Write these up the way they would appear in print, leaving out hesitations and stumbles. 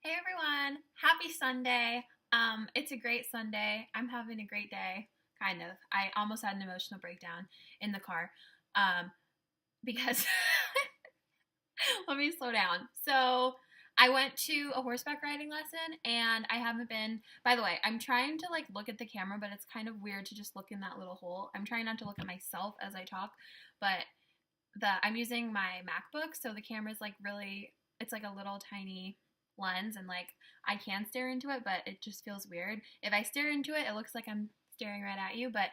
Hey everyone, happy Sunday. It's a great Sunday. I'm having a great day, kind of. I almost had an emotional breakdown in the car because let me slow down. So, I went to a horseback riding lesson and I haven't been, by the way, I'm trying to like look at the camera, but it's kind of weird to just look in that little hole. I'm trying not to look at myself as I talk, but I'm using my MacBook, so the camera's like really, it's like a little tiny lens, and like I can stare into it, but it just feels weird. If I stare into it, it looks like I'm staring right at you, but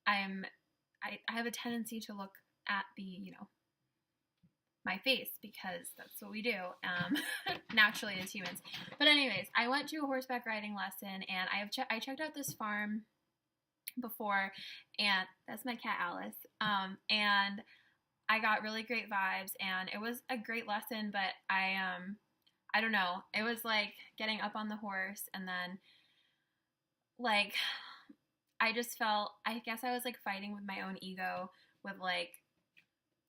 I'm I have a tendency to look at the my face because that's what we do naturally as humans. But anyways, I went to a horseback riding lesson, and I checked out this farm before, and that's my cat Alice. And I got really great vibes, and it was a great lesson. But I don't know. It was like getting up on the horse, and then like I just felt, I guess I was like fighting with my own ego with like,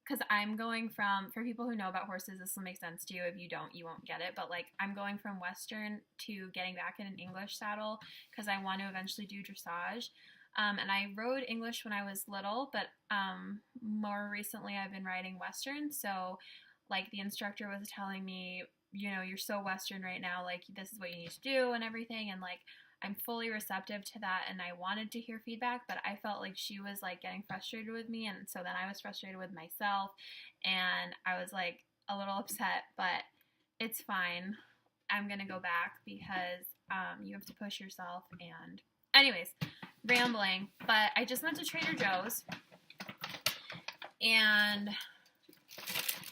because I'm going from, for people who know about horses, this will make sense to you. If you don't, you won't get it. But like, I'm going from Western to getting back in an English saddle because I want to eventually do dressage. And I rode English when I was little, but more recently I've been riding Western. So, like, the instructor was telling me, you're so Western right now, like, this is what you need to do and everything. And, like, I'm fully receptive to that, and I wanted to hear feedback, but I felt like she was, like, getting frustrated with me, and so then I was frustrated with myself, and I was, like, a little upset, but it's fine. I'm gonna go back because you have to push yourself, and anyways, rambling, but I just went to Trader Joe's, and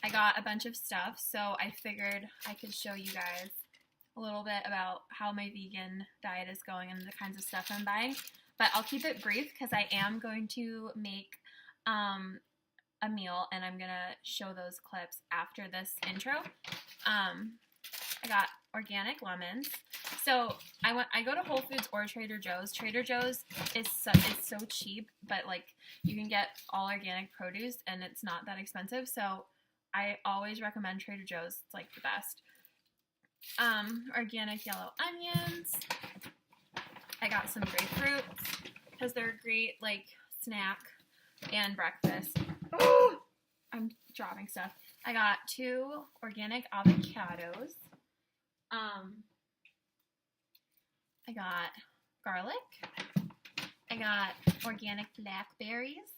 I got a bunch of stuff, so I figured I could show you guys a little bit about how my vegan diet is going and the kinds of stuff I'm buying. But I'll keep it brief because I am going to make a meal, and I'm going to show those clips after this intro. I got organic lemons. So I go to Whole Foods or Trader Joe's. Trader Joe's is so cheap, but like you can get all organic produce and it's not that expensive. So I always recommend Trader Joe's. It's like the best. Organic yellow onions. I got some grapefruits because they're a great like snack and breakfast. Oh, I'm dropping stuff. I got 2 organic avocados. I got garlic. I got organic blackberries.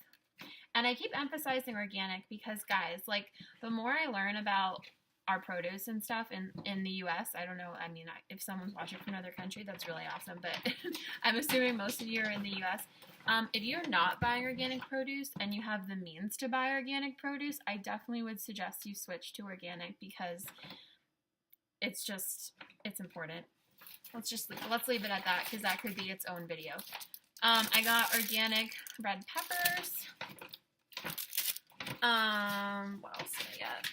And I keep emphasizing organic because, guys, like, the more I learn about our produce and stuff in the U.S., I don't know, I mean, if someone's watching from another country, that's really awesome, but I'm assuming most of you are in the U.S. If you're not buying organic produce and you have the means to buy organic produce, I definitely would suggest you switch to organic because it's important. Let's leave it at that because that could be its own video. I got organic red peppers. What else did I get?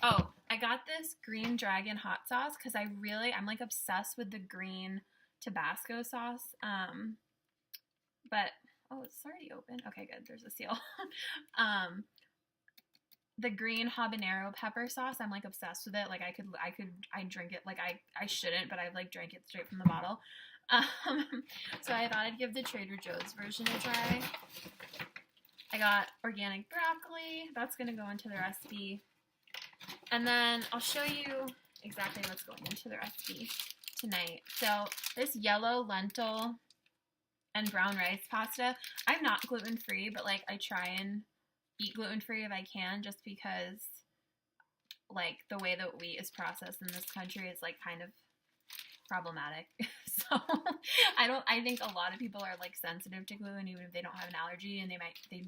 Oh, I got this green dragon hot sauce because I'm like obsessed with the green Tabasco sauce. But oh, it's already open. Okay, good. There's a seal. The green habanero pepper sauce, I'm like obsessed with it. Like I drink it. Like I shouldn't, but I like drank it straight from the bottle. So I thought I'd give the Trader Joe's version a try. I got organic broccoli. That's gonna go into the recipe. And then I'll show you exactly what's going into the recipe tonight. So this yellow lentil and brown rice pasta, I'm not gluten-free, but like I try and eat gluten-free if I can, just because like the way that wheat is processed in this country is like kind of problematic. So I think a lot of people are like sensitive to gluten even if they don't have an allergy, and they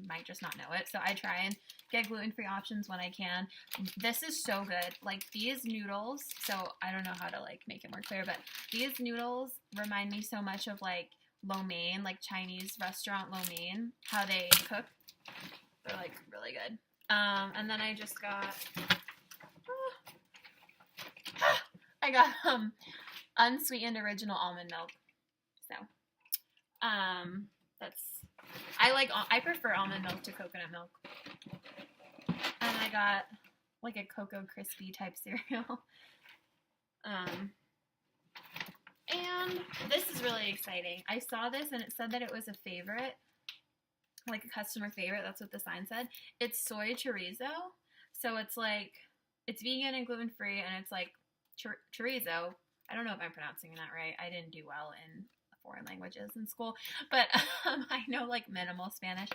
might just not know it. So I try and get gluten-free options when I can. This is so good. Like these noodles, so I don't know how to like make it more clear, but these noodles remind me so much of like lo mein, like Chinese restaurant lo mein, how they cook. They're like really good. And then I just got I got unsweetened original almond milk. So, I prefer almond milk to coconut milk. And I got like a Cocoa Crispy type cereal. And this is really exciting. I saw this and it said that it was a favorite, like a customer favorite. That's what the sign said. It's soy chorizo. So it's like, it's vegan and gluten-free, and it's like chorizo. I don't know if I'm pronouncing that right. I didn't do well in foreign languages in school, but I know like minimal Spanish.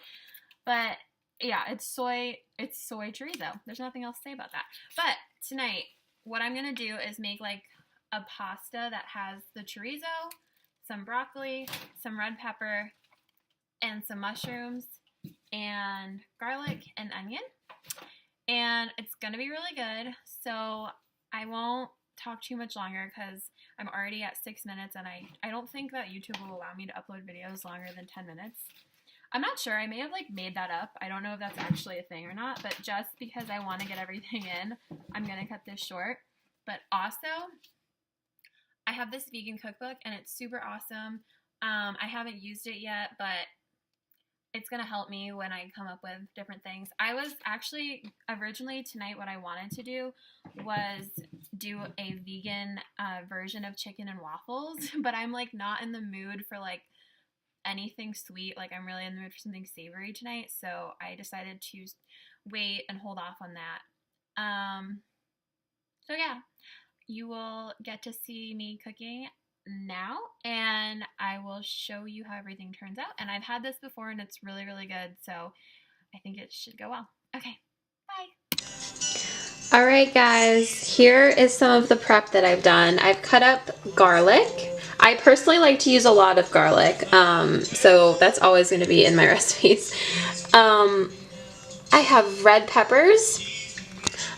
But yeah, it's soy chorizo. There's nothing else to say about that. But tonight, what I'm gonna do is make like a pasta that has the chorizo, some broccoli, some red pepper, and some mushrooms, and garlic and onion. And it's gonna be really good. So I won't talk too much longer because I'm already at 6 minutes, and I don't think that YouTube will allow me to upload videos longer than 10 minutes. I'm not sure. I may have like made that up. I don't know if that's actually a thing or not, but just because I want to get everything in, I'm gonna cut this short. But also, I have this vegan cookbook, and it's super awesome. I haven't used it yet, but it's going to help me when I come up with different things. I was actually, originally tonight, what I wanted to do was do a vegan version of chicken and waffles, but I'm like not in the mood for like anything sweet. Like I'm really in the mood for something savory tonight, so I decided to wait and hold off on that. So yeah, you will get to see me cooking now, and I will show you how everything turns out. And I've had this before, and it's really, really good, so I think it should go well. Okay, bye. All right, guys, here is some of the prep that I've done. I've cut up garlic. I personally like to use a lot of garlic, so that's always going to be in my recipes. I have red peppers.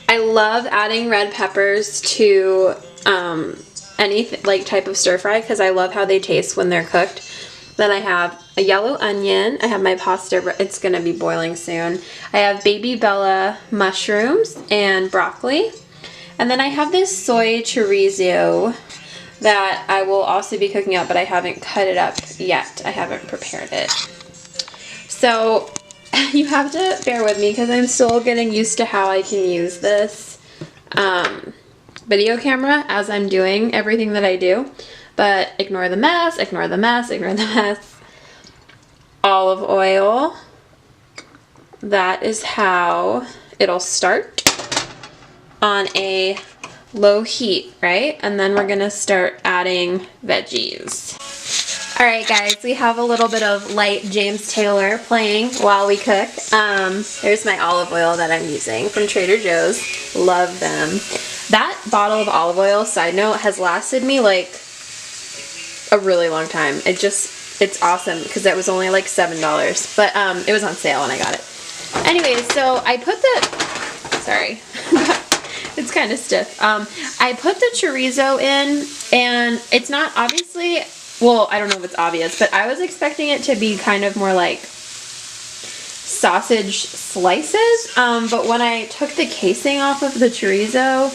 I love adding red peppers to any like type of stir fry because I love how they taste when they're cooked. Then I have a yellow onion. I have my pasta. It's going to be boiling soon. I have baby Bella mushrooms and broccoli. And then I have this soy chorizo that I will also be cooking up, but I haven't cut it up yet. I haven't prepared it. So you have to bear with me because I'm still getting used to how I can use this video camera as I'm doing everything that I do. But ignore the mess, ignore the mess, ignore the mess. Olive oil. That is how it'll start on a low heat, right? And then we're gonna start adding veggies. All right, guys, we have a little bit of light James Taylor playing while we cook. There's my olive oil that I'm using from Trader Joe's. Love them. That bottle of olive oil, side note, has lasted me like a really long time. It's awesome because it was only like $7, but it was on sale when I got it. Anyway, so I put the, sorry, it's kind of stiff. I put the chorizo in, and it's not obviously, well, I don't know if it's obvious, but I was expecting it to be kind of more like sausage slices, but when I took the casing off of the chorizo,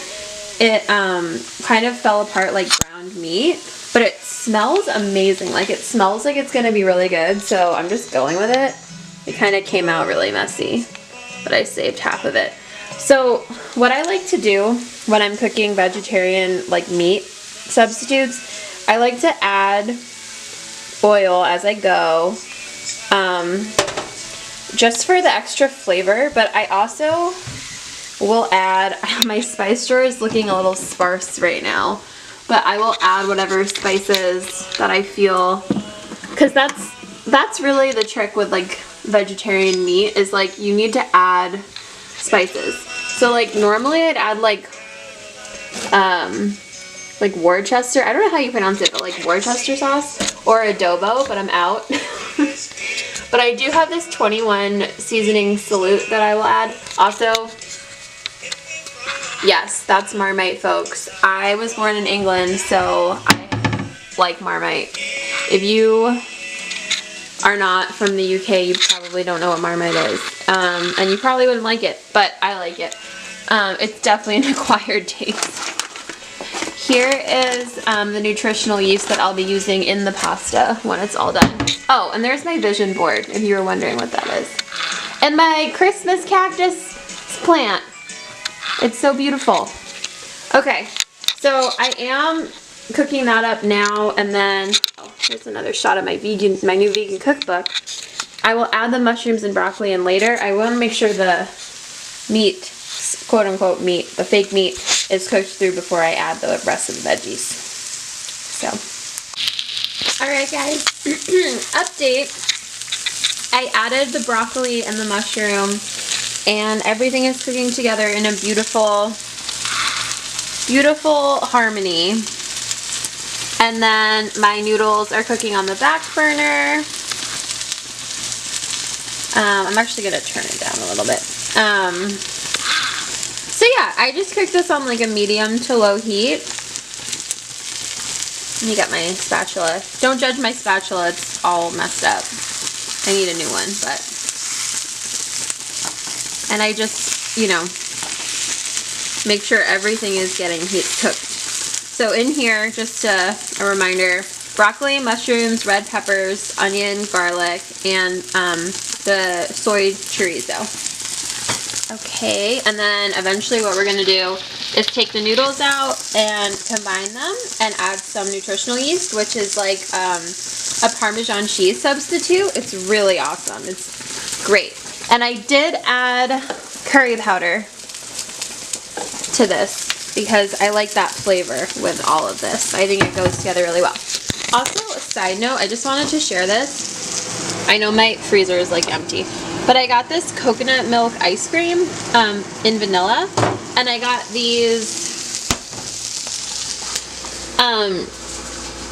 it kind of fell apart like ground meat, but it smells amazing. Like, it smells like it's gonna be really good, so I'm just going with it. It kind of came out really messy, but I saved half of it. So what I like to do when I'm cooking vegetarian like meat substitutes, I like to add oil as I go, just for the extra flavor, but I also will add, my spice drawer is looking a little sparse right now, but I will add whatever spices that I feel, because that's really the trick with like vegetarian meat, is like you need to add spices. So like normally I'd add like Worcester, I don't know how you pronounce it, but like Worcester sauce or adobo, but I'm out. But I do have this 21 seasoning salute that I will add. Also, yes, that's Marmite, folks. I was born in England, so I like Marmite. If you are not from the UK, you probably don't know what Marmite is. And you probably wouldn't like it, but I like it. It's definitely an acquired taste. Here is the nutritional yeast that I'll be using in the pasta when it's all done. Oh, and there's my vision board, if you were wondering what that is. And my Christmas cactus plant. It's so beautiful. Okay, So I am cooking that up now, and then, oh, here's another shot of my new vegan cookbook. I will add the mushrooms and broccoli in later. I want to make sure the meat, quote unquote meat, the fake meat, is cooked through before I add the rest of the veggies. So, alright guys, update. I added the broccoli and the mushroom, and everything is cooking together in a beautiful, beautiful harmony. And then my noodles are cooking on the back burner. I'm actually going to turn it down a little bit. So yeah, I just cooked this on like a medium to low heat. Let me get my spatula. Don't judge my spatula, it's all messed up. I need a new one, but... And I just, you know, make sure everything is getting cooked. So in here, just a reminder, broccoli, mushrooms, red peppers, onion, garlic, and the soy chorizo. Okay, and then eventually what we're going to do is take the noodles out and combine them and add some nutritional yeast, which is like a Parmesan cheese substitute. It's really awesome. It's great. And I did add curry powder to this because I like that flavor with all of this. I think it goes together really well. Also, a side note, I just wanted to share this. I know my freezer is like empty, but I got this coconut milk ice cream in vanilla, and I got these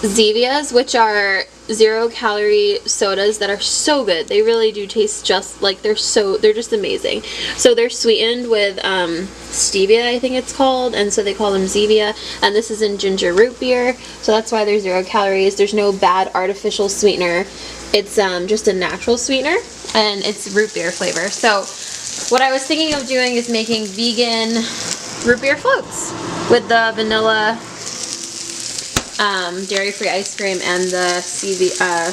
Zevias, which are 0-calorie sodas that are so good. They really do taste just like they're just amazing. So they're sweetened with stevia, I think it's called, and so they call them Zevia, and this is in ginger root beer, so that's why they're 0 calories. There's no bad artificial sweetener. It's just a natural sweetener, and it's root beer flavor. So what I was thinking of doing is making vegan root beer floats with the vanilla dairy-free ice cream and the stevia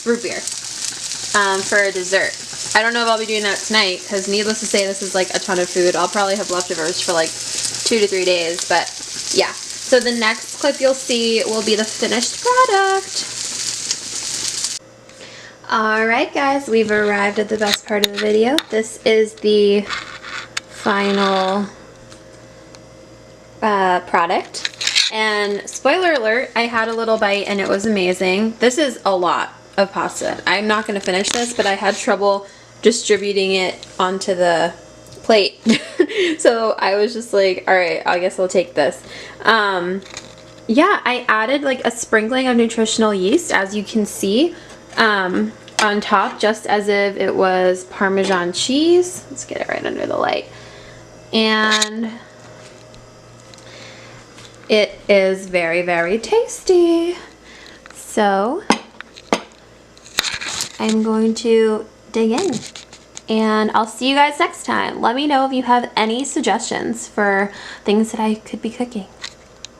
root beer for dessert. I don't know if I'll be doing that tonight, because needless to say, this is like a ton of food. I'll probably have leftovers for like 2 to 3 days, but yeah. So the next clip you'll see will be the finished product. Alright guys, we've arrived at the best part of the video. This is the final product. And spoiler alert, I had a little bite and it was amazing. This is a lot of pasta. I'm not going to finish this, but I had trouble distributing it onto the plate. So I was just like, alright, I guess I'll take this. Yeah, I added like a sprinkling of nutritional yeast, as you can see, on top, just as if it was Parmesan cheese. Let's get it right under the light. And it is very, very tasty. So I'm going to dig in, and I'll see you guys next time. Let me know if you have any suggestions for things that I could be cooking.